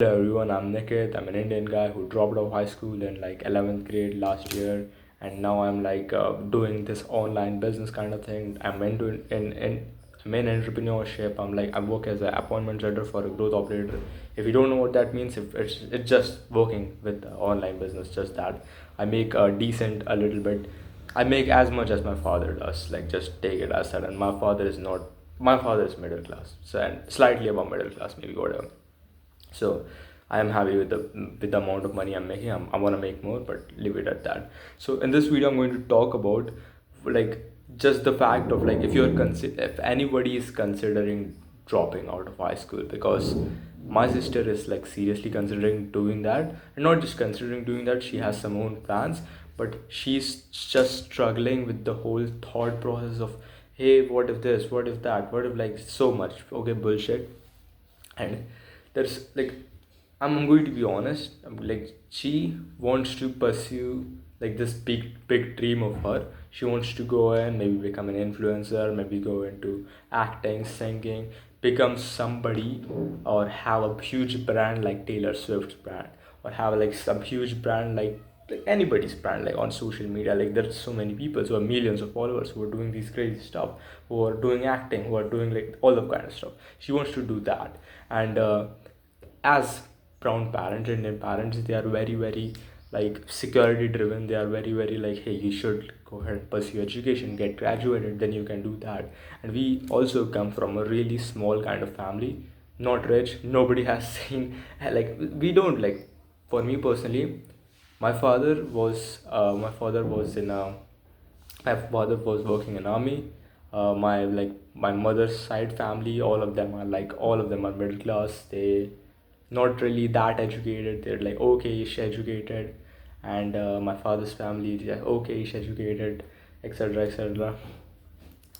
Hello everyone, I'm Nikit. I'm an Indian guy who dropped out of high school in like 11th grade last year, and now I'm like doing this online business kind of thing. I'm in entrepreneurship. I work as an appointment setter for a growth operator. If you don't know what that means, if it's just working with online business, just that. I make a decent a little bit. I make as much as my father does. Like just take it as that. And my father is not. My father is middle class, so and slightly above middle class, maybe whatever. So I am happy with the amount of money I'm making. I want to make more, but leave it at that. So in this video I'm going to talk about like just the fact of like if anybody is considering dropping out of high school, because my sister is like seriously considering doing that, and not just considering doing that, she has some own plans, but she's just struggling with the whole thought process of, hey, what if this, what if that, what if, like, so much okay bullshit. And there's like, I'm going to be honest, like she wants to pursue like this big dream of her. She wants to go and maybe become an influencer, maybe go into acting, singing, become somebody, or have a huge brand like Taylor Swift's brand, or have like some huge brand like anybody's brand, like on social media. Like there's so many people who have millions of followers who are doing these crazy stuff, who are doing acting, who are doing like all of kind of stuff. She wants to do that. And as brown parents, Indian parents, they are very like security driven. They are very like, hey, you should go ahead and pursue education, get graduated, then you can do that. And we also come from a really small kind of family, not rich. Nobody has seen like, we don't like, for me personally, my father was in a my father was working in army. My mother's side family, all of them are middle class. They not really that educated. They're like okay-ish educated. And my father's family is like okay-ish educated, etc, etc.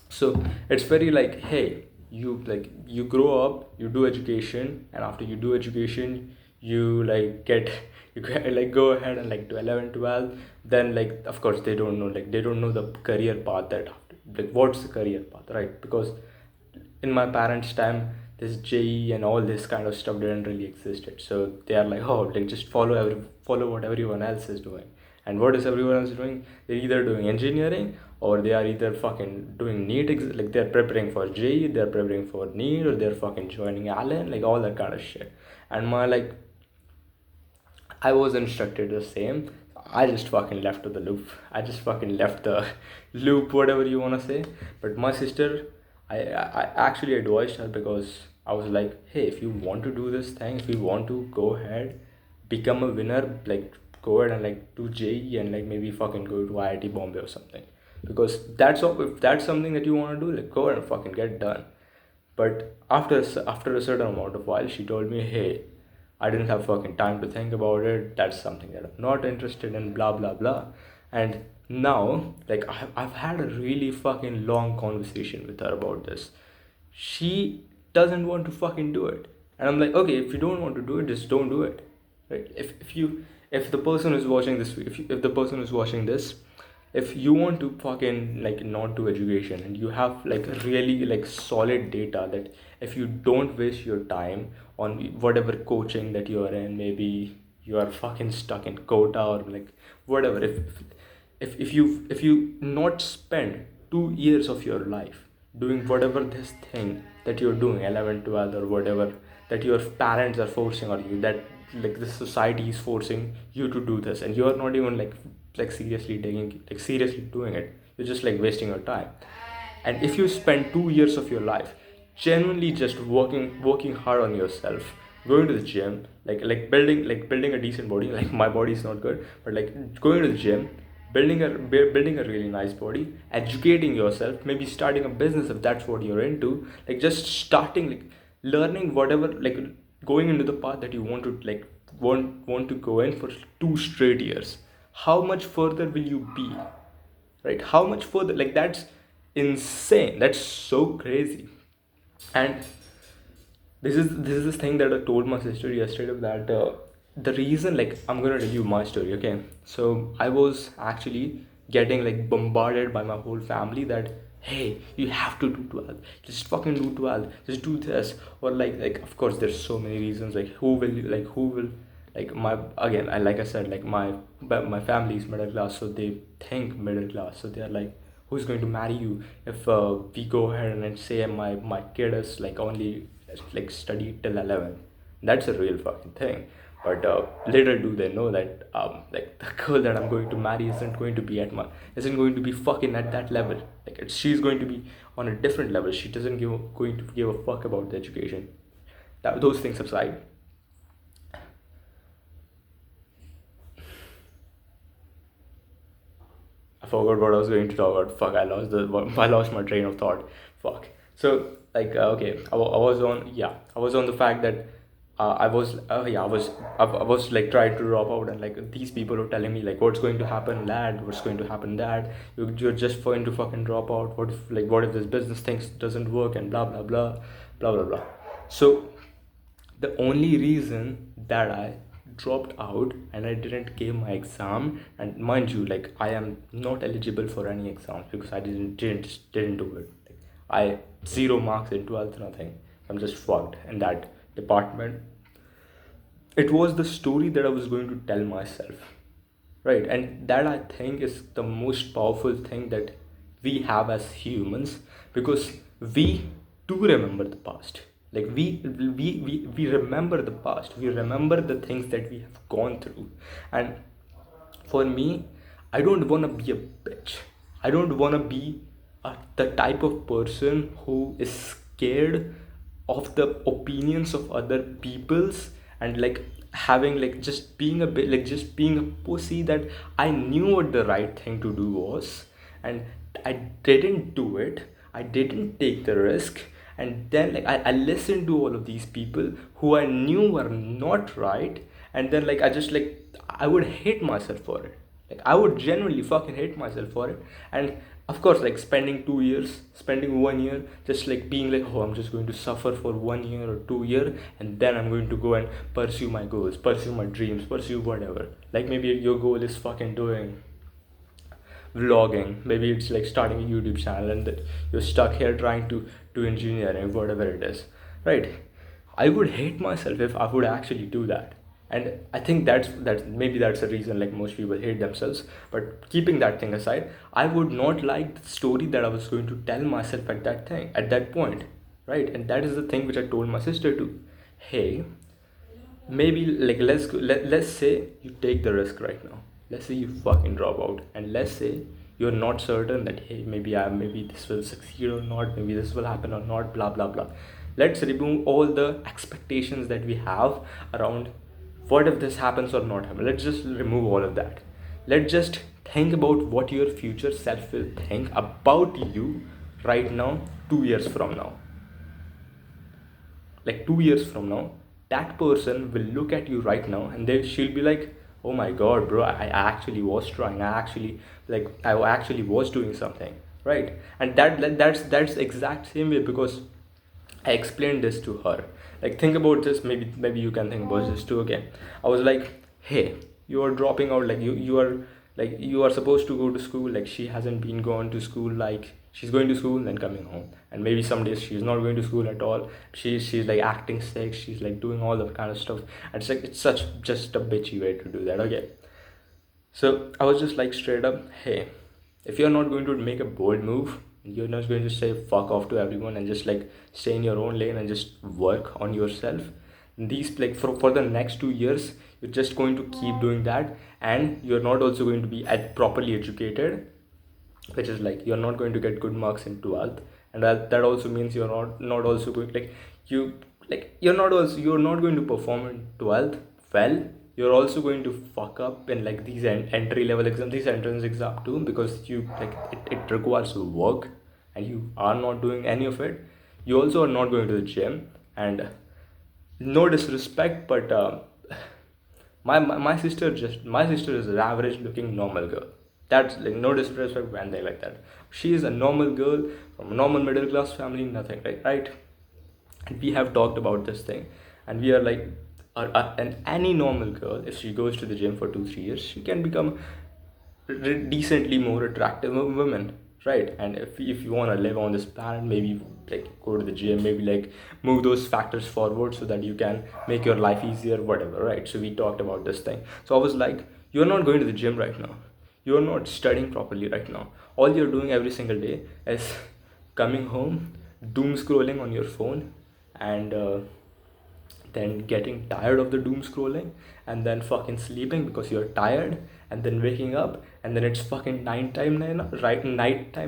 So it's very like, hey, you grow up, you do education, and after you do education, you like get like go ahead and like do 11 12. Then like, of course, they don't know the career path, that like what's the career path, right? Because in my parents' time, this JE and all this kind of stuff didn't really existed. So they are like, oh, like just follow what everyone else is doing. And what is everyone else doing? They're either doing engineering, or they are either fucking doing like they're preparing for JE, they're preparing for NEET, or they're fucking joining Allen, like all that kind of shit. And my like, I was instructed the same. I just fucking left to the loop. I just fucking left the loop, whatever you wanna say. But my sister, I actually advised her, because I was like, hey, if you want to do this thing, if you want to go ahead, become a winner, like go ahead and like do JE, and like maybe fucking go to IIT Bombay or something. Because that's all. If that's something that you want to do, like go ahead and fucking get done. But after a certain amount of while, she told me, hey, I didn't have fucking time to think about it. That's something that I'm not interested in, blah blah blah. And now, like I've had a really fucking long conversation with her about this. She doesn't want to fucking do it. And I'm like, okay, if you don't want to do it, just don't do it. Right? If the person is watching this, if the person is watching this, if you want to fucking like not do education, and you have like really like solid data that if you don't waste your time on whatever coaching that you are in, maybe you are fucking stuck in quota or like whatever. If you not spend 2 years of your life doing whatever this thing that you're doing, 11 12 or whatever, that your parents are forcing on you, that like the society is forcing you to do this, and you are not even like seriously taking, like seriously doing it, you're just like wasting your time. And if you spend 2 years of your life genuinely just working hard on yourself, going to the gym, like building a decent body, like my body is not good, but like going to the gym, building a really nice body, educating yourself, maybe starting a business if that's what you're into, like just starting, like learning whatever, like going into the path that you want to like want to go in for 2 straight years, how much further will you be? Right? How much further? Like that's insane. That's so crazy. And this is this thing that I told my sister yesterday, that the reason, like, I'm gonna tell you my story. Okay, so I was actually getting like bombarded by my whole family that hey, you have to do 12, just fucking do 12, just do this. Or like of course there's so many reasons, like who will like my again, I like I said, like my family is middle class, so they think middle class, so they're like, who's going to marry you if we go ahead and say my kid is like only like study till 11. That's a real fucking thing. But little do they know that like the girl that I'm going to marry isn't going to be fucking at that level. Like she's going to be on a different level. She doesn't going to give a fuck about the education. Those things aside, I forgot what I was going to talk about. Fuck, I lost my train of thought. Fuck. So like okay, I was on, yeah, I was on the fact that I was like trying to drop out, and like these people were telling me like, what's going to happen, lad? What's going to happen, dad? You're just going to fucking drop out. What if this business thing doesn't work, and blah blah blah, blah blah blah. So the only reason that I dropped out and I didn't give my exam, and mind you, like I am not eligible for any exams because I didn't do it. Like, I 0 marks in 12th, nothing. I'm just fucked in that department. It was the story that I was going to tell myself, right? And that I think is the most powerful thing that we have as humans, because we do remember the past. Like we remember the past, we remember the things that we have gone through. And for me, I don't want to be a bitch. I don't want to be the type of person who is scared of the opinions of other people's, and like having like just being a bit like just being a pussy, that I knew what the right thing to do was, and I didn't do it. I didn't take the risk. And then like I listened to all of these people who I knew were not right. And then like I just like I would hate myself for it. Like I would genuinely fucking hate myself for it. And of course, like spending 2 years, spending 1 year, just like being like, oh, I'm just going to suffer for 1 year or 2 year, and then I'm going to go and pursue my goals, pursue my dreams, pursue whatever. Like maybe your goal is fucking doing vlogging, maybe it's like starting a YouTube channel, and that you're stuck here trying to do engineering, whatever it is, right? I would hate myself if I would actually do that. And I think that's maybe that's the reason like most people hate themselves. But keeping that thing aside, I would not like the story that I was going to tell myself at that point, right? And that is the thing which I told my sister to, hey, maybe like let's say you take the risk right now. Let's say you fucking drop out, and let's say you're not certain that, hey, maybe this will succeed or not, maybe this will happen or not, blah blah blah. Let's remove all the expectations that we have around what if this happens or not happen. Let's just remove all of that. Let's just think about what your future self will think about you right now, 2 years from now. Like 2 years from now, that person will look at you right now, and she'll be like, oh my god, bro, I actually was trying, I actually was doing something, right? And that's exact same way, because I explained this to her. Like think about this, maybe you can think about this too. Okay, I was like, hey, you are dropping out, like you are supposed to go to school. Like she hasn't been going to school, like she's going to school and then coming home, and maybe some days she's not going to school at all. She's like acting sick, she's like doing all that kind of stuff. And it's like it's such just a bitchy way to do that. Okay, so I was just like straight up, hey, if you're not going to make a bold move, you're not going to say fuck off to everyone and just like stay in your own lane and just work on yourself. These like for the next 2 years, you're just going to keep doing that, and you're not also going to be properly educated, which is like you're not going to get good marks in 12th. And that also means you're not also going like you like you're not going to perform in 12th well. You're also going to fuck up in like these entry level exams, these entrance exam too, because you like it requires work, and you are not doing any of it. You also are not going to the gym. And no disrespect, but my sister is an average looking normal girl. That's like no disrespect when they like that. She is a normal girl from a normal middle class family, nothing, right? And we have talked about this thing, and we are like, and any normal girl, if she goes to the gym for 2 3 years, she can become decently more attractive woman, right? And if you want to live on this planet, maybe like go to the gym, maybe like move those factors forward so that you can make your life easier, whatever, right? So we talked about this thing. So I was like, you're not going to the gym right now, you're not studying properly right now, all you're doing every single day is coming home, doom scrolling on your phone, and then getting tired of the doom scrolling, and then fucking sleeping because you're tired, and then waking up, and then it's fucking night time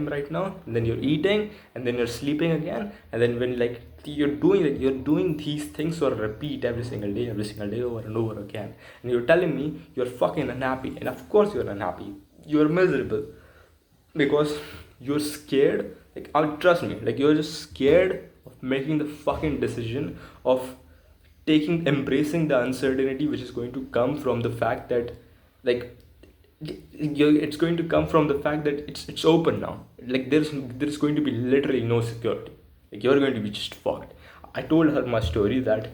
right now, and then you're eating, and then you're sleeping again, and then when like you're doing these things for repeat every single day over and over again, and you're telling me you're fucking unhappy. And of course you're unhappy, you're miserable, because you're scared. Like, trust me, like you're just scared of making the fucking decision of embracing the uncertainty which is going to come from the fact that, like, it's going to come from the fact that it's open now. Like, there's going to be literally no security. Like, you're going to be just fucked. I told her my story that,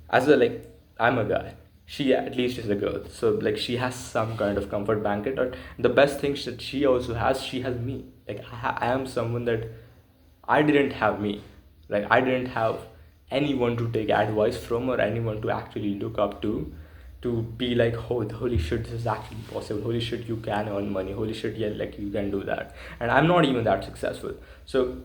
as a, like, I'm a guy, she at least is a girl, so like she has some kind of comfort blanket. Or the best thing that she also has, she has me. Like, I am someone that I didn't have me. Like, I didn't have anyone to take advice from, or anyone to actually look up to be like, oh, holy shit, this is actually possible. Holy shit, you can earn money. Holy shit, yeah, like you can do that. And I'm not even that successful. So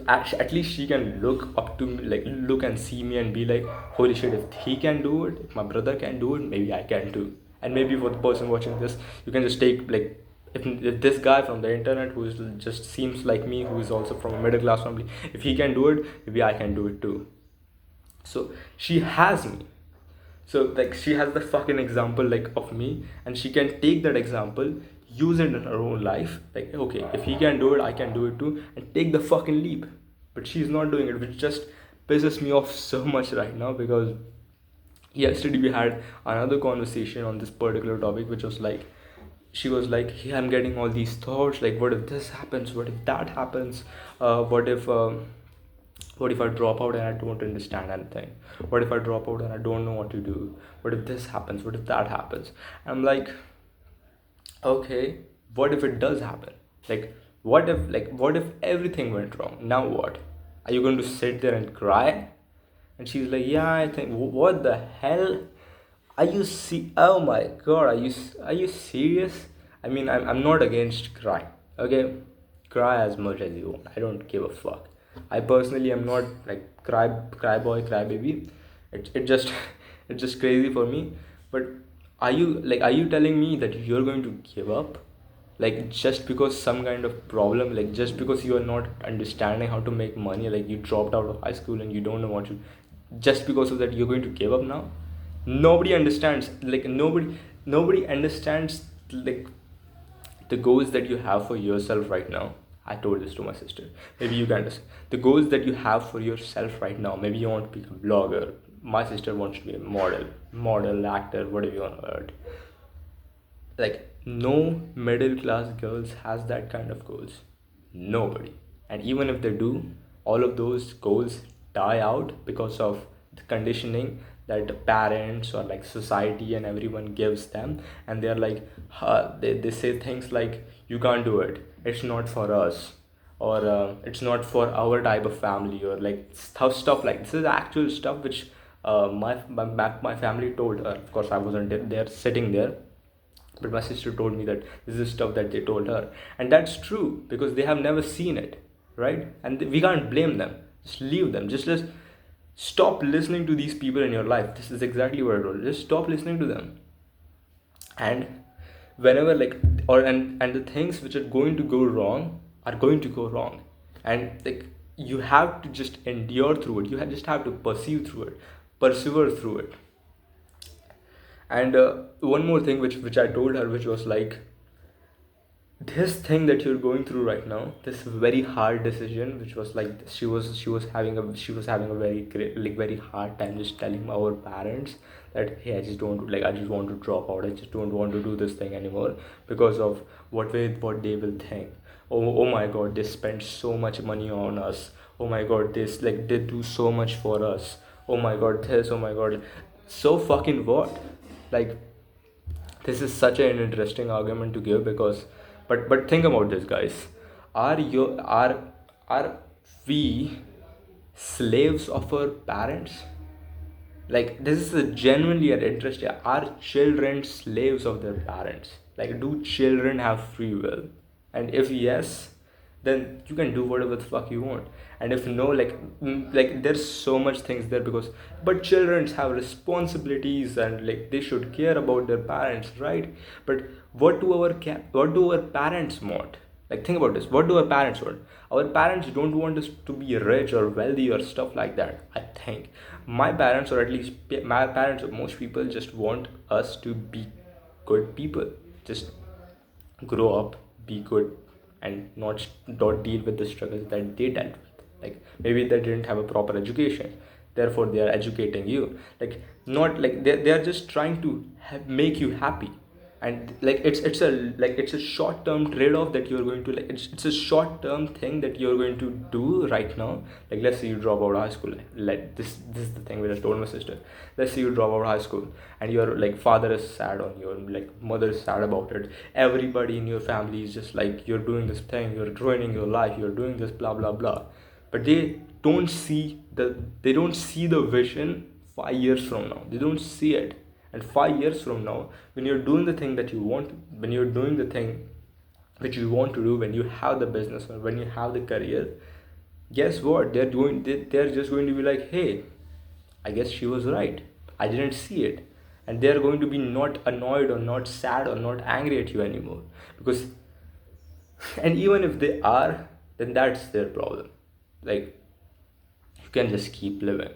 at least she can look up to me, like look and see me and be like, holy shit, if he can do it, if my brother can do it, maybe I can too. And maybe for the person watching this, you can just take, like, if this guy from the internet who is just seems like me, who is also from a middle class family, if he can do it, maybe I can do it too. So she has me. So like she has the fucking example like of me, and she can take that example, use it in her own life. Like, okay, if he can do it, I can do it too, and take the fucking leap. But she's not doing it, which just pisses me off so much right now, because yesterday we had another conversation on this particular topic, which was like, she was like, hey, I'm getting all these thoughts, like, what if this happens, what if that happens, what if I drop out and I don't understand anything, what if I drop out and I don't know what to do, what if this happens, what if that happens. I'm like, okay, what if it does happen? Like, what if everything went wrong? Now what? Are you going to sit there and cry? And she's like, yeah, I think, what the hell? Are you oh my god, are you serious? I mean, I'm not against cry. Okay, cry as much as you want. I don't give a fuck. I personally am not like cry boy, cry baby. It just it's just crazy for me. But are you telling me that you're going to give up? Like, just because some kind of problem, like just because you are not understanding how to make money, like you dropped out of high school and you don't know what to, just because of that you're going to give up now? Nobody understands, like nobody understands, like, the goals that you have for yourself right now. I told this to my sister, maybe you can understand the goals that you have for yourself right now. Maybe you want to be a blogger, my sister wants to be a model, actor, whatever you want to word. Like, no middle class girls has that kind of goals. Nobody. And even if they do, all of those goals die out because of the conditioning that the parents or like society and everyone gives them. And they're like, they say things like, you can't do it, it's not for us, or it's not for our type of family, or like stuff like this is actual stuff which my family told her. Of course I wasn't there sitting there, but my sister told me that this is stuff that they told her. And that's true, because they have never seen it, right? And we can't blame them. Just leave them. Just stop listening to these people in your life. This is exactly what I told. Just stop listening to them. And whenever, like, or and the things which are going to go wrong are going to go wrong. And like, you have to just endure through it. You just have to persevere through it. And one more thing which I told her, which was like, this thing that you're going through right now, this very hard decision, which was like, she was having a very great, like very hard time just telling our parents that, hey, I just want to drop out, I just don't want to do this thing anymore, because of what they will think. Oh my god, they spent so much money on us. Oh my god, this, like, they do so much for us. Oh my god, this, oh my god. So fucking what? Like, this is such an interesting argument to give, because but think about this, guys. Are we slaves of our parents? Like, this is a genuinely an interest. Are children slaves of their parents? Like, do children have free will? And if yes, then you can do whatever the fuck you want. And if no, like, like, there's so much things there, because but children have responsibilities, and like they should care about their parents, right? But what do our parents want? Like, think about this. What do our parents want? Our parents don't want us to be rich or wealthy or stuff like that. I think my parents, or at least my parents, or most people, just want us to be good people. Just grow up, be good, and not deal with the struggles that they dealt with. Like, maybe they didn't have a proper education, therefore they are educating you. Like, not like they are just trying to make you happy. And like, it's a short term trade off that you're going to, like, it's a short term thing that you're going to do right now. Like, let's say you drop out of high school. Like, this is the thing which I told my sister. Let's say you drop out of high school, and your like father is sad on you, and like mother is sad about it. Everybody in your family is just like, you're doing this thing, you're ruining your life, you're doing this, blah blah blah. But they don't see the vision 5 years from now. They don't see it. And 5 years from now, when you're doing the thing that you want, when you're doing the thing which you want to do, when you have the business, or when you have the career, guess what? They're just going to be like, hey, I guess she was right, I didn't see it. And they're going to be not annoyed or not sad or not angry at you anymore, because and even if they are, then that's their problem. Like, you can just keep living.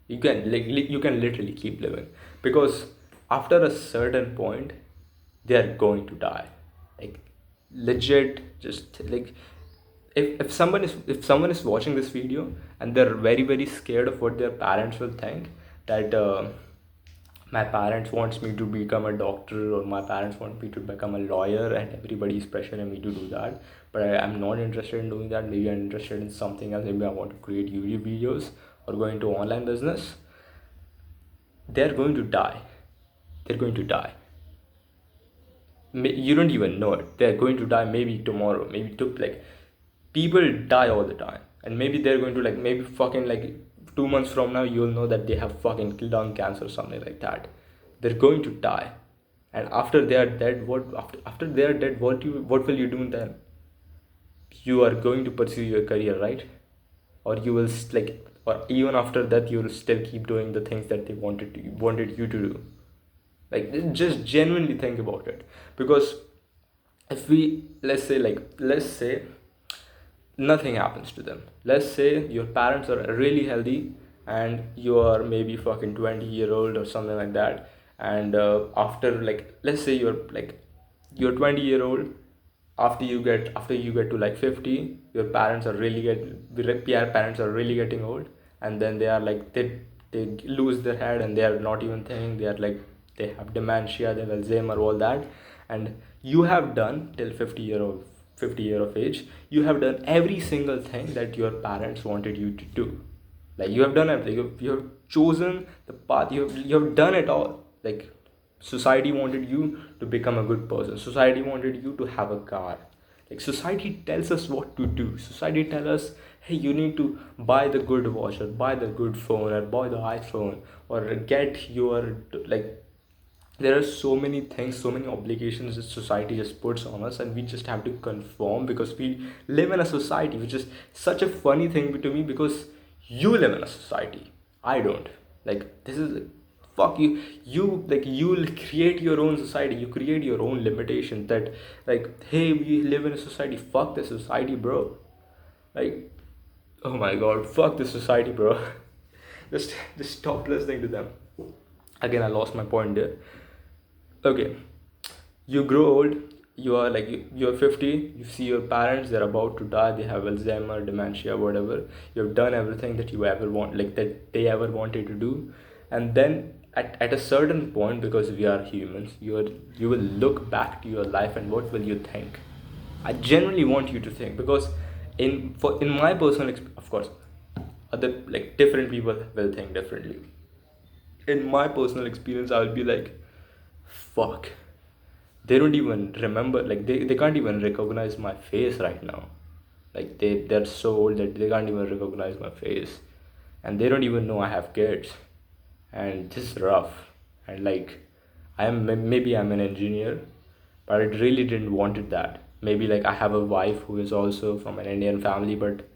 You can you can literally keep living, because after a certain point, they are going to die. Like, legit. Just like, if someone is watching this video and they're very very scared of what their parents will think, that my parents wants me to become a doctor, or my parents want me to become a lawyer, and everybody is pressuring me to do that, but I'm not interested in doing that. Maybe I'm interested in something else. Maybe I want to create YouTube videos or go into online business. They're going to die. They're going to die. You don't even know it. They're going to die maybe tomorrow, maybe like, people die all the time. And maybe they're going to, like, maybe fucking like 2 months from now, you'll know that they have fucking lung cancer or something like that. They're going to die. And after they are dead, after they are dead, what will you do then? You are going to pursue your career, right? Or you will like, or even after that, you will still keep doing the things that they wanted you to do. Like, just genuinely think about it. Because if we, let's say nothing happens to them. Let's say your parents are really healthy, and you are maybe fucking 20-year-old or something like that. And after, like, let's say you're 20-year-old. After you get to like 50, your parents are really getting old. And then they are like, they lose their head, and they are not even thinking. They are like, they have dementia, they have Alzheimer, all that. And you have done till 50 year of age, you have done every single thing that your parents wanted you to do. Like, you have done everything. You have chosen the path. You have done it all. Like, society wanted you to become a good person. Society wanted you to have a car. Like, society tells us what to do. Society tells us, hey, you need to buy the good watch, or buy the good phone, or buy the iPhone, or get your, like, there are so many things, so many obligations that society just puts on us, and we just have to conform, because we live in a society, which is such a funny thing to me, because you live in a society, I don't. Like, this is, fuck you. You'll create your own society. You create your own limitations, that, like, hey, we live in a society. Fuck the society, bro. Like, oh my god, fuck the society, bro. just stop listening to them. Again, I lost my point there. Okay, you grow old. You are like, you're 50. You see your parents, they're about to die. They have Alzheimer, dementia, whatever. You've done everything that you ever want, like, that they ever wanted to do. And then at a certain point, because we are humans, you will look back to your life, and what will you think? I genuinely want you to think, because in my personal of course, other, like, different people will think differently. In my personal experience, I will be like, fuck, they don't even remember, like, they can't even recognize my face right now. Like they're so old that they can't even recognize my face, and they don't even know I have kids, and this is rough. And like maybe I'm an engineer, but I really didn't wanted that. Maybe like I have a wife who is also from an Indian family, but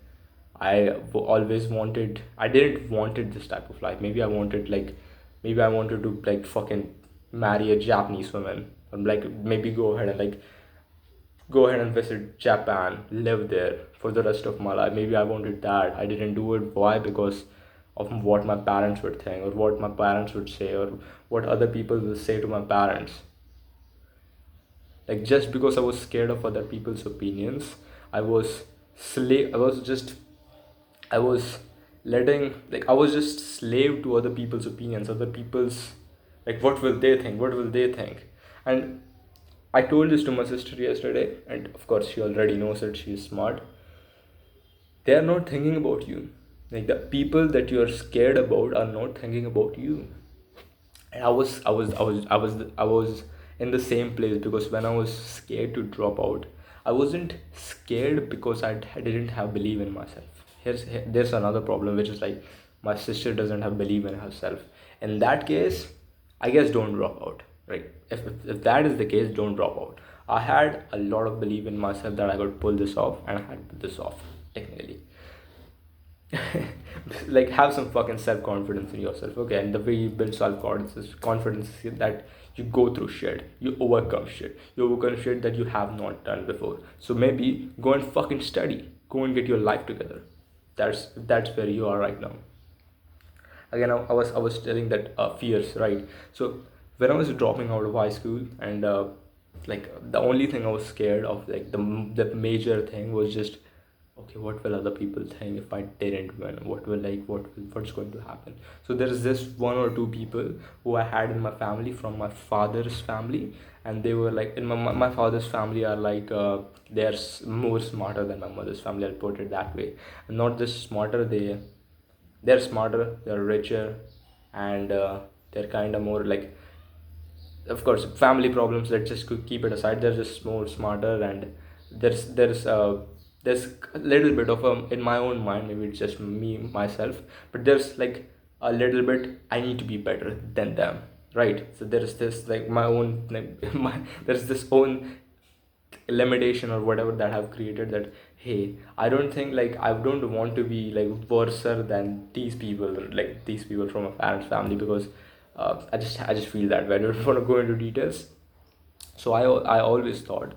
always wanted, I didn't wanted this type of life. Maybe I wanted to like fucking marry a Japanese woman, or like maybe go ahead and visit Japan, live there for the rest of my life. Maybe I wanted that. I didn't do it. Why? Because of what my parents would think, or what my parents would say, or what other people will say to my parents. Like just because I was scared of other people's opinions, I was slave. I was I was just slave to other people's opinions, other people's, like, what will they think? What will they think? And I told this to my sister yesterday, and of course she already knows it. She is smart. They are not thinking about you. Like the people that you are scared about are not thinking about you. And I was in the same place, because when I was scared to drop out, I wasn't scared because I didn't have belief in myself. There's another problem, which is like my sister doesn't have belief in herself. In that case, I guess don't drop out, right? If that is the case, don't drop out. I had a lot of belief in myself that I could pull this off, and I had pulled this off technically. Like, have some fucking self-confidence in yourself, okay? And the way you build self-confidence is that you go through shit, you overcome shit that you have not done before. So maybe go and fucking study, go and get your life together. That's where you are right now. Again, I was telling that fears, right? So when I was dropping out of high school, and like the only thing I was scared of, like the major thing was just, okay, what will other people think if I didn't win? What's going to happen? So there is this one or two people who I had in my family, from my father's family, and they were like, in my father's family are like, they're more smarter than my mother's family, I'll put it that way. And not just smarter, they're smarter, they're richer, and they're kind of more like, of course, family problems, let's just keep it aside, they're just more smarter. And there's a little bit of in my own mind, maybe it's just me myself, but there's like a little bit I need to be better than them, right? So there's this like my own like, there's this own limitation or whatever that I've created, that hey, I don't think, like, I don't want to be like worser than these people, like these people from a parent's family, because I just feel that way. I don't want to go into details. So I always thought,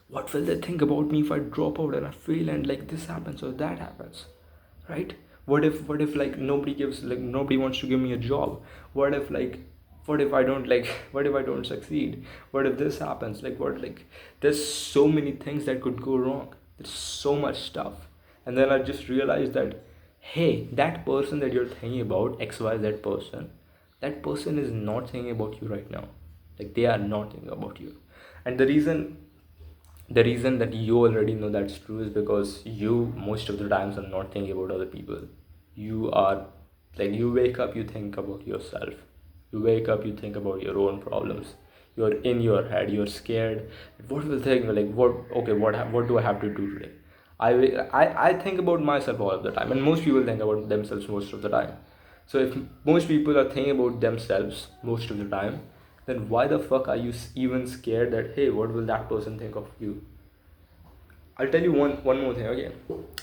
what will they think about me if I drop out and I fail, and like this happens or that happens, right? What if like nobody wants to give me a job? what if like what if I don't like what if I don't succeed? What if this happens? There's so many things that could go wrong. There's so much stuff. And then I just realized that, hey, that person that you're thinking about, XYZ person, that person is not thinking about you right now. Like, they are not thinking about you. And the reason that you already know that's true is because you most of the times are not thinking about other people. You are, like, you wake up, you think about yourself. You wake up, you think about your own problems. You're in your head, you're scared. What will think, like, what do I have to do today? I think about myself all of the time, and most people think about themselves most of the time. So if most people are thinking about themselves most of the time, then why the fuck are you even scared that, hey, what will that person think of you? I'll tell you one more thing, okay?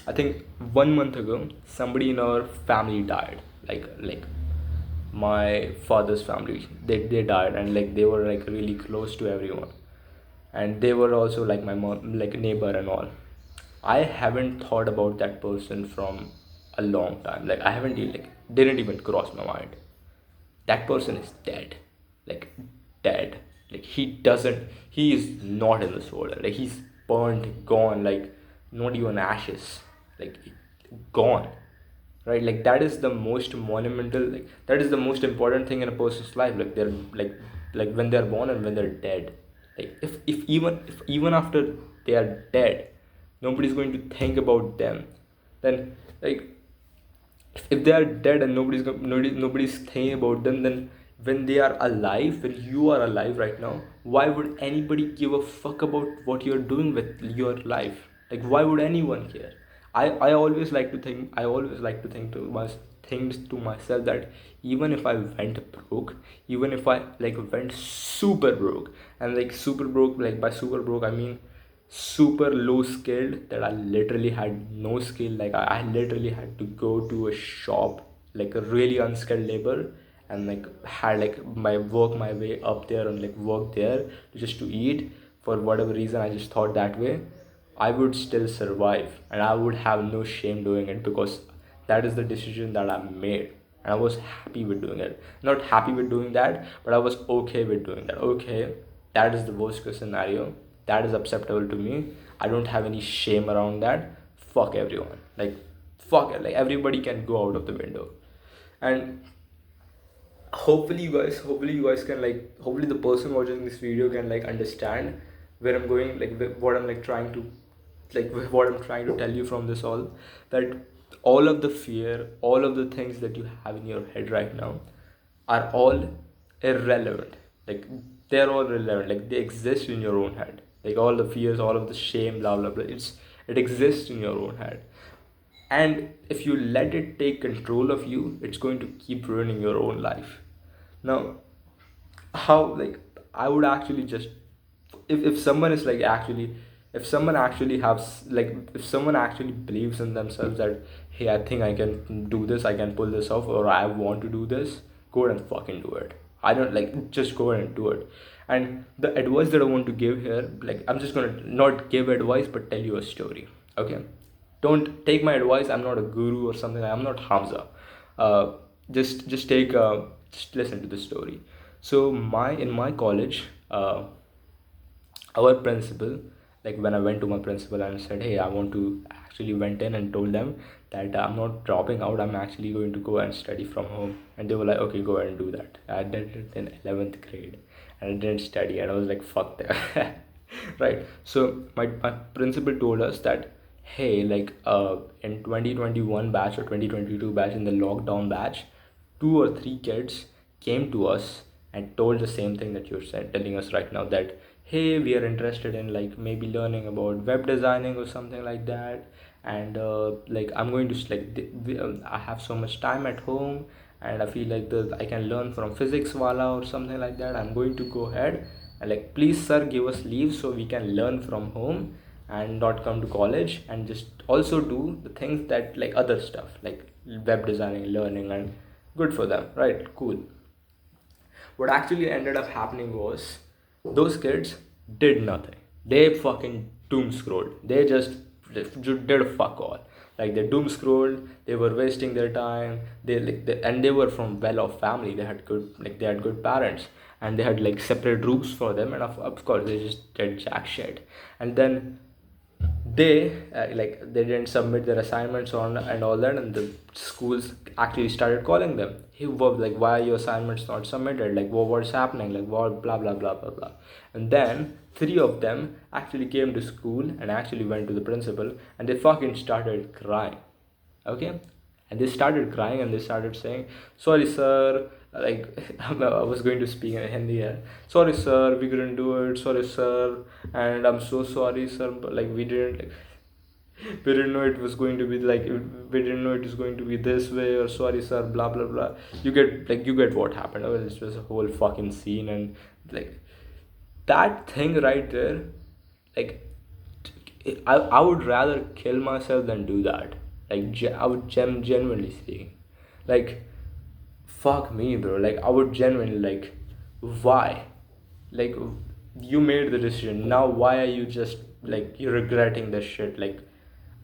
I think 1 month ago, somebody in our family died. Like my father's family, they died, and like they were like really close to everyone, and they were also like my mom, like neighbor and all. I haven't thought about that person from a long time. Like, I haven't like didn't even cross my mind. That person is dead, like dead. Like, he is not in this world. Like, he's burnt, gone, like not even ashes, like gone, right? Like, that is the most monumental, like that is the most important thing in a person's life. Like, they're like when they're born and when they're dead. Like, if even after they are dead, nobody's going to think about them, then, like, if they are dead and nobody's thinking about them, then when they are alive, when you are alive right now, why would anybody give a fuck about what you're doing with your life? Like, why would anyone care? I always like to think, things to myself that even if I went broke, even if I like went super broke, and like super broke, like by super broke I mean super low skilled, that I literally had no skill, like I literally had to go to a shop, like a really unskilled labor, and like had like my way up there and like work there just to eat. For whatever reason I just thought that way, I would still survive and I would have no shame doing it, because that is the decision that I made. And I was happy with doing it. Not happy with doing that, but I was okay with doing that. Okay, that is the worst case scenario. That is acceptable to me. I don't have any shame around that. Fuck everyone. Like, fuck it. Like, everybody can go out of the window. And hopefully you guys can like, hopefully the person watching this video can like understand where I'm going, like what I'm like trying to, like what I'm trying to tell you from this all, that all of the fear, all of the things that you have in your head right now are all irrelevant. Like, they're all relevant, like they exist in your own head. Like all the fears, all of the shame, blah blah blah, it exists in your own head. And if you let it take control of you, it's going to keep ruining your own life. Now, how, like, I would actually just, if someone is like actually, if someone actually has like, if someone actually believes in themselves that, hey, I think I can do this, I can pull this off, or I want to do this, go ahead and fucking do it. I don't like, just go ahead and do it. And the advice that I want to give here, like, I'm just gonna not give advice but tell you a story. Okay, don't take my advice, I'm not a guru or something, I'm not Hamza. uh, just take just listen to the story. So in my college, our principal, like when I went to my principal and said, hey, I want to, actually went in and told them that I'm not dropping out, I'm actually going to go and study from home. And they were like, okay, go ahead and do that. I did it in 11th grade and I didn't study, and I was like, fuck that. Right. So my principal told us that, hey, like, in 2021 batch or 2022 batch, in the lockdown batch, two or three kids came to us and told the same thing that you're telling us right now, that, hey, we are interested in like maybe learning about web designing or something like that. And like, I'm going to like I have so much time at home, and I feel like I can learn from physics wala or something like that. I'm going to go ahead and like, please sir, give us leave so we can learn from home and not come to college, and just also do the things that like other stuff like web designing, learning, and good for them, right? Cool. What actually ended up happening was, those kids did nothing. They fucking doom scrolled. They just did fuck all. Like, they doom scrolled. They were wasting their time. And they were from well-off family. They had good parents, and they had like separate rooms for them. And of course, they just did jack shit. And then they like, they didn't submit their assignments on and all that, and the schools actually started calling them, hey, like, why are your assignments not submitted, like, what's happening, like, what, blah blah blah blah blah. And then three of them actually came to school and actually went to the principal, and they fucking started crying. Okay. And they started crying and they started saying, sorry sir, like, I was going to speak in Hindi here. Sorry sir, we couldn't do it, sorry sir, and I'm so sorry sir, but like, we didn't know it was going to be like, we didn't know it was going to be this way, or sorry sir, blah blah blah. You get what happened. Oh, it was a whole fucking scene. And like, that thing right there, like, I would rather kill myself than do that. Like, I would genuinely speaking, like, fuck me, bro. Like, I would genuinely, like, why? Like, you made the decision. Now why are you just like, you're regretting this shit? Like,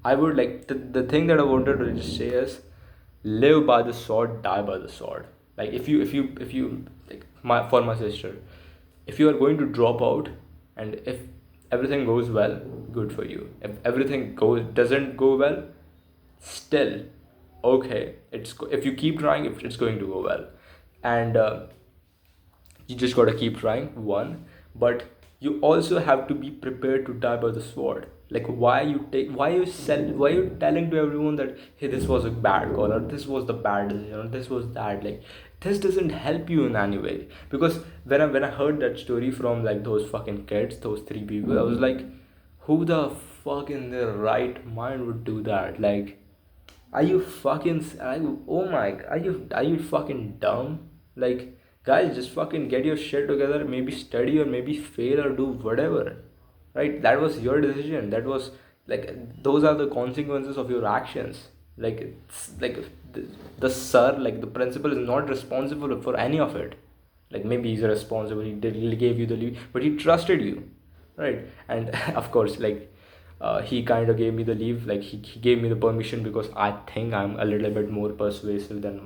I would like, the thing that I wanted to just say is, live by the sword, die by the sword. Like, if you like, my sister, if you are going to drop out, and if everything goes well, good for you. If everything doesn't go well, still okay, if you keep trying, if it's going to go well. And you just gotta keep trying, one. But you also have to be prepared to die by the sword. Like, why you telling to everyone that, hey, this was a bad call, or this was the bad decision, or this was that, like, this doesn't help you in any way. Because when I heard that story from like those fucking kids, those three people, I was like, Who the fuck in their right mind would do that? Like, are you fucking? Are you? Oh my! Are you fucking dumb? Like, guys, just fucking get your shit together. Maybe study or maybe fail or do whatever. Right? That was your decision. That was like those are the consequences of your actions. Like it's like the sir, like the principal, is not responsible for any of it. Like maybe he's responsible. He gave you the leave, but he trusted you, right? And of course, like he kind of gave me the leave, like he gave me the permission because I think I'm a little bit more persuasive than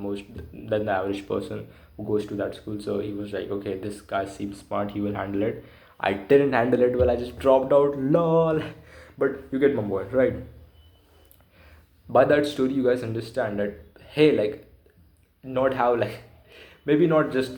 the average person who goes to that school. So he was like, okay, this guy seems smart, he will handle it. I didn't handle it well, I just dropped out, lol. But you get my point, right? By that story you guys understand that, hey, like, not how, like, maybe not just,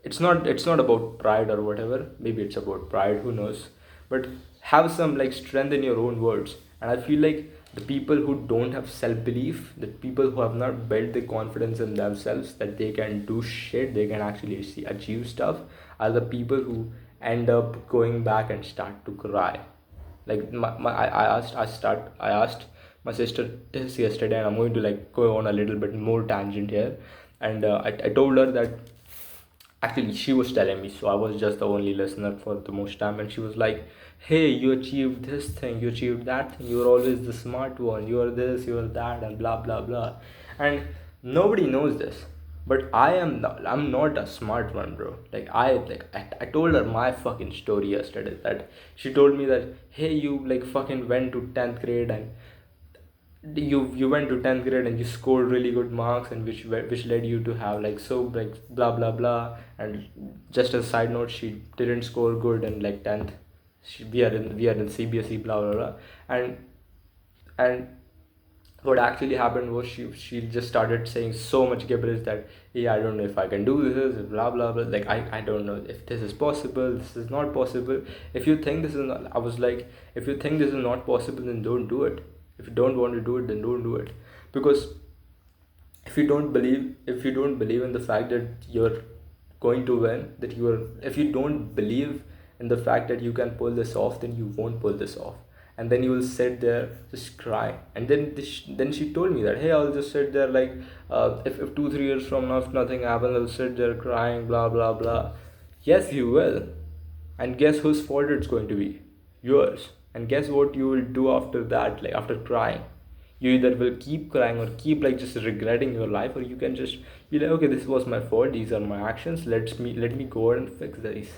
it's not about pride or whatever, maybe it's about pride, who knows, but have some like strength in your own words. And I feel like the people who don't have self-belief, the people who have not built the confidence in themselves that they can do shit, they can actually achieve stuff, are the people who end up going back and start to cry. Like I asked my sister this yesterday, and I'm going to like go on a little bit more tangent here. And I told her that actually she was telling me, so I was just the only listener for the most time, and she was like, hey, you achieved this thing, you achieved that thing, you're always the smart one, you're this, you're that, and blah blah blah. And nobody knows this, but I'm not a smart one, bro. Like I told her my fucking story yesterday, that she told me that, hey, you like fucking went to 10th grade, and you went to 10th grade and you scored really good marks, and which led you to have like, so like blah blah blah. And just as a side note, she didn't score good in like 10th. We are in CBSE, blah blah blah. And what actually happened was she just started saying so much gibberish that, yeah, I don't know if I can do this, blah blah blah. Like I don't know if this is possible, this is not possible. If you think this is not, I was like, if you think this is not possible, then don't do it. If you don't want to do it, then don't do it. Because if you don't believe in the fact that you're going to win, that you are if you don't believe in the fact that you can pull this off, then you won't pull this off. And then you will sit there just cry. And then she told me that, hey, I'll just sit there like, if 2 3 years from now, if nothing happens, I'll sit there crying, blah blah blah. Yes, you will. And guess whose fault it's going to be? Yours. And guess what you will do after that, like after crying? You either will keep crying or keep like just regretting your life, or you can just be like, okay, this was my fault, these are my actions, let me go ahead and fix this.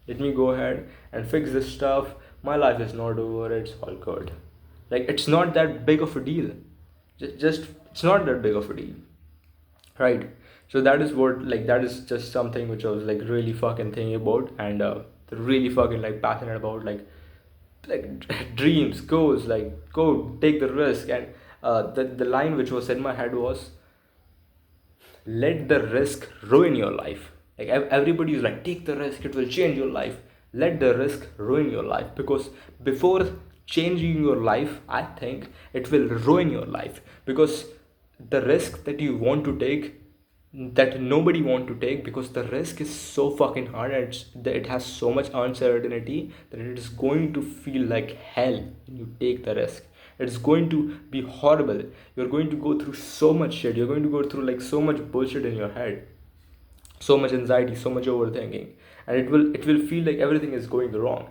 Let me go ahead and fix this stuff. My life is not over, it's all good. Like, it's not that big of a deal. Just it's not that big of a deal, right? So that is what, like, that is just something which I was like really fucking thinking about, and really fucking like passionate about, like dreams, goals, like go take the risk. And the line which was in my head was, let the risk ruin your life. Like everybody is like, take the risk, it will change your life. Let the risk ruin your life, because before changing your life, I think it will ruin your life. Because the risk that you want to take, that nobody want to take, because the risk is so fucking hard, and it has so much uncertainty that it is going to feel like hell when you take the risk. It's going to be horrible. You're going to go through so much shit, you're going to go through like so much bullshit in your head, so much anxiety, so much overthinking. And it will feel like everything is going wrong.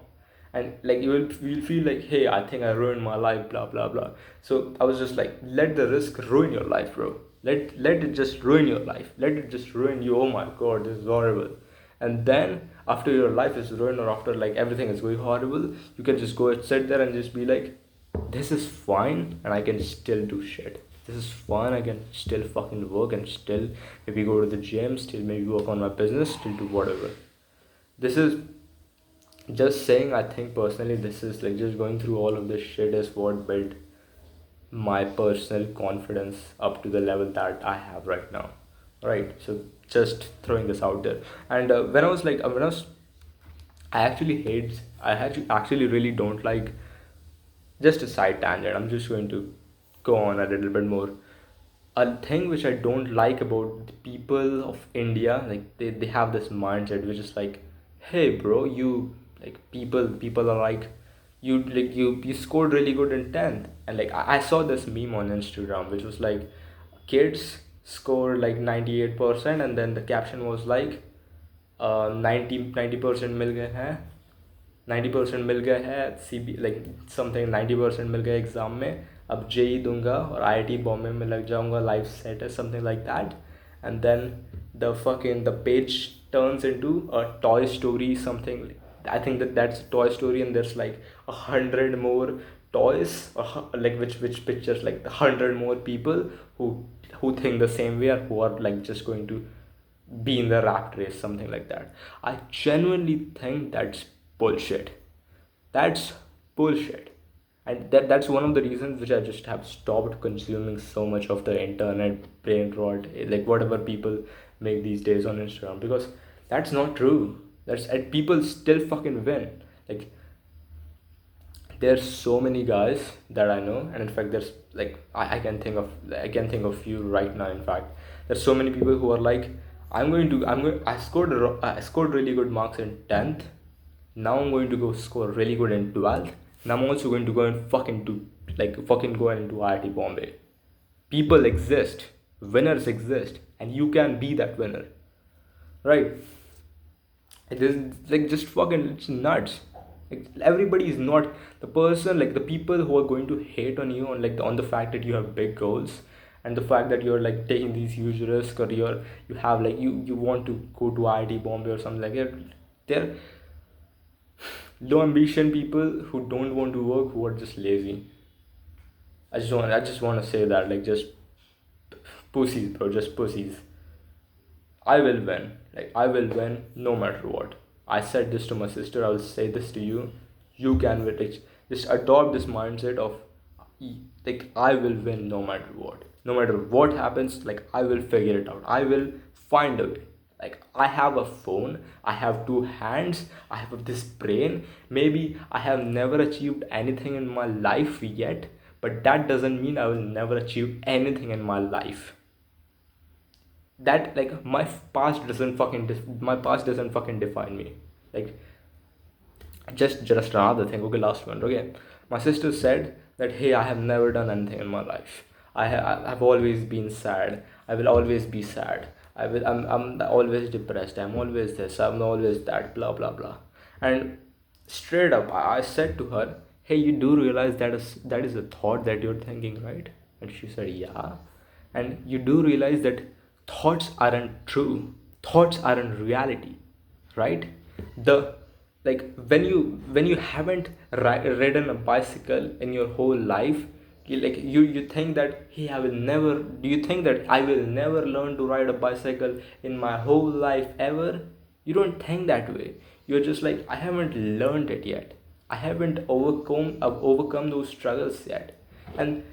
And like you'll feel like, hey, I think I ruined my life, blah blah blah. So I was just like, let the risk ruin your life, bro. Let it just ruin your life, let it just ruin you. Oh my god, this is horrible. And then after your life is ruined, or after like everything is going horrible, you can just go and sit there and just be like, this is fine, and I can still do shit. This is fun, I can still fucking work, and still maybe go to the gym, still maybe work on my business, still do whatever. This is just saying, I think personally, this is like just going through all of this shit is what built my personal confidence up to the level that I have right now. Right? So just throwing this out there. And I actually hate, I actually really don't like, just a side tangent, I'm just going to go on a little bit more. A thing which I don't like about the people of India, like they have this mindset which is like, hey bro, you, like, people are like, you scored really good in 10th. And like I saw this meme on Instagram which was like kids scored like 98%, and then the caption was like 90% मिल गए हैं, 90% मिल गए है CB like something 90% मिल गए exam में, अब JEE दूंगा और IIT Bombay में लग जाऊंगा, लाइफ सेट है, something like that. And then the page turns into a Toy Story something. I think that's Toy Story, and there's like 100 more toys, like which pictures like the 100 more people who think the same way, or who are like just going to be in the rat race, something like that. I genuinely think that's bullshit. That's bullshit. And that's one of the reasons which I just have stopped consuming so much of the internet brain rot, like whatever people make these days on Instagram, because that's not true. That's and people still fucking win. Like there's so many guys that I know, and in fact there's like I can think of few right now. In fact, there's so many people who are like, I scored really good marks in 10th. Now I'm going to go score really good in 12th. And I'm also going to go and fucking go into IIT Bombay. People exist, winners exist, and you can be that winner, right? It is like just fucking it's nuts. Like everybody is not the person, like the people who are going to hate on you on like on the fact that you have big goals, and the fact that you're like taking these huge risks, or you have like you want to go to IIT Bombay or something like that. They're low ambition people who don't want to work, who are just lazy. I just want to say that, like, just pussies, bro, just pussies. I will win. Like, I will win no matter what. I said this to my sister, I will say this to you. You can win. Like, just adopt this mindset of, like, I will win no matter what. No matter what happens, like, I will figure it out. I will find a way. Like, I have a phone, I have two hands, I have this brain. Maybe I have never achieved anything in my life yet, but that doesn't mean I will never achieve anything in my life. That like my past doesn't fucking define me. Like just another thing. Okay, last one. Okay, my sister said that, hey, I have never done anything in my life. I've always been sad. I will always be sad. I'm always depressed. I'm always this. I'm always that. Blah blah blah. And straight up, I said to her, hey, you do realize that is a thought that you're thinking, right? And she said, yeah. And you do realize that thoughts aren't true. Thoughts aren't reality, right? The like when you haven't ridden a bicycle in your whole life, you think that, hey, I will never, do you think that I will never learn to ride a bicycle in my whole life ever? You don't think that way. You're just like, I haven't learned it yet. I haven't overcome those struggles yet. And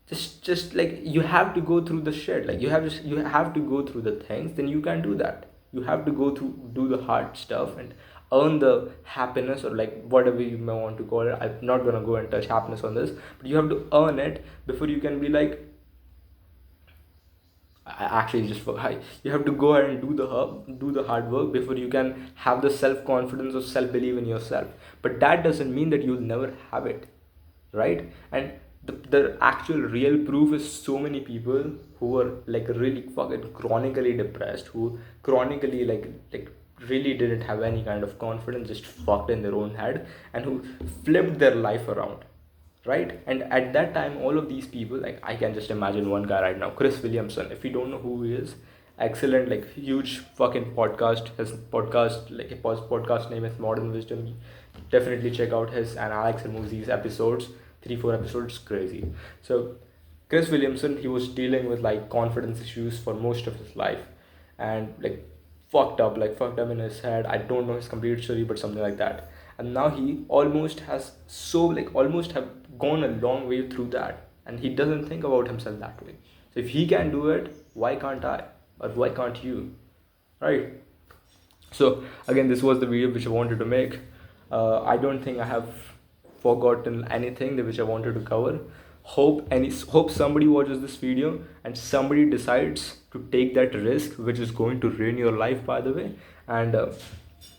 just like you have to go through the shit, like you have to go through the things, then you can do that. You have to go through, do the hard stuff, and earn the happiness, or like whatever you may want to call it. I'm not gonna go and touch happiness on this, but you have to earn it before you can be like, I actually just you have to go ahead and do the hard work before you can have the self confidence or self belief in yourself. But that doesn't mean that you'll never have it, right? And the actual real proof is so many people who are like really fucking chronically depressed, who chronically like really didn't have any kind of confidence, just fucked in their own head, and who flipped their life around, right? And at that time, all of these people, like I can just imagine one guy right now, Chris Williamson. If you don't know who he is, excellent, like huge fucking podcast. His podcast, like his podcast name is Modern Wisdom. Definitely check out his and Alex Hormozi's episodes. 3-4 episodes, crazy. So Chris Williamson, he was dealing with like confidence issues for most of his life, and like fucked up in his head. I don't know his complete story, but something like that. And now he almost have gone a long way through that, and he doesn't think about himself that way. So if he can do it, why can't I? Or why can't you? Right? So again, this was the video which I wanted to make. I don't think I have forgotten anything which I wanted to cover. Hope somebody watches this video and somebody decides to take that risk, which is going to ruin your life, by the way. And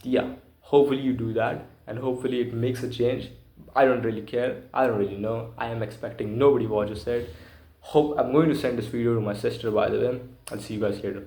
yeah, hopefully you do that, and hopefully it makes a change. I don't really care. I don't really know. I am expecting nobody watches it. Hope I'm going to send this video to my sister, by the way. I'll see you guys later.